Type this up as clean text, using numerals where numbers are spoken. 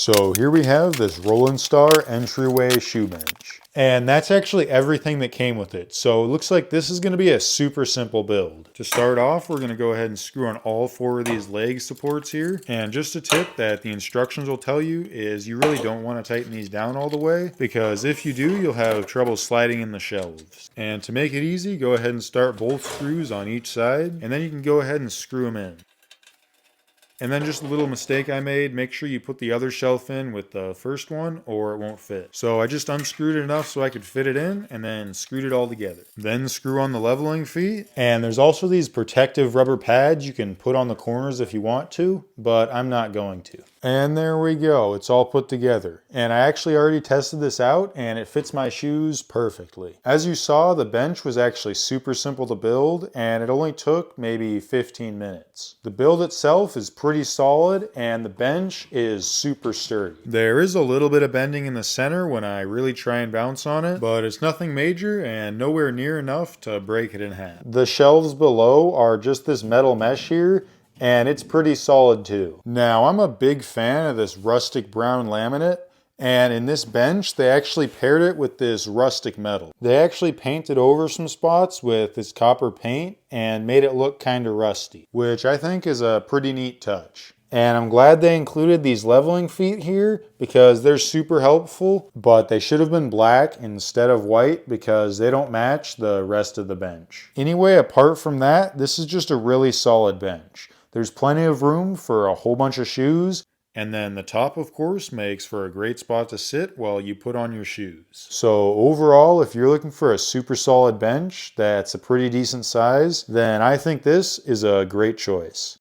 So here we have this Rolanstar entryway shoe bench. And that's actually everything that came with it. So it looks like this is going to be a super simple build. To start off, we're going to go ahead and screw on all 4 of these leg supports here. And just a tip that the instructions will tell you is you really don't want to tighten these down all the way, because if you do, you'll have trouble sliding in the shelves. And to make it easy, go ahead and start both screws on each side, and then you can go ahead and screw them in. And then just a little mistake I made, make sure you put the other shelf in with the first one or it won't fit. So I just unscrewed it enough so I could fit it in and then screwed it all together. Then screw on the leveling feet. And there's also these protective rubber pads you can put on the corners if you want to, but I'm not going to. And there we go, it's all put together. And I actually already tested this out and it fits my shoes perfectly. As you saw, the bench was actually super simple to build and it only took maybe 15 minutes. The build itself is pretty solid and the bench is super sturdy. There is a little bit of bending in the center when I really try and bounce on it, but it's nothing major and nowhere near enough to break it in half. The shelves below are just this metal mesh here, and it's pretty solid too. Now, I'm a big fan of this rustic brown laminate, and in this bench, they actually paired it with this rustic metal. They actually painted over some spots with this copper paint and made it look kind of rusty, which I think is a pretty neat touch. And I'm glad they included these leveling feet here because they're super helpful, but they should have been black instead of white because they don't match the rest of the bench. Anyway, apart from that, this is just a really solid bench. There's plenty of room for a whole bunch of shoes, and then the top, of course, makes for a great spot to sit while you put on your shoes. So overall, if you're looking for a super solid bench that's a pretty decent size, then I think this is a great choice.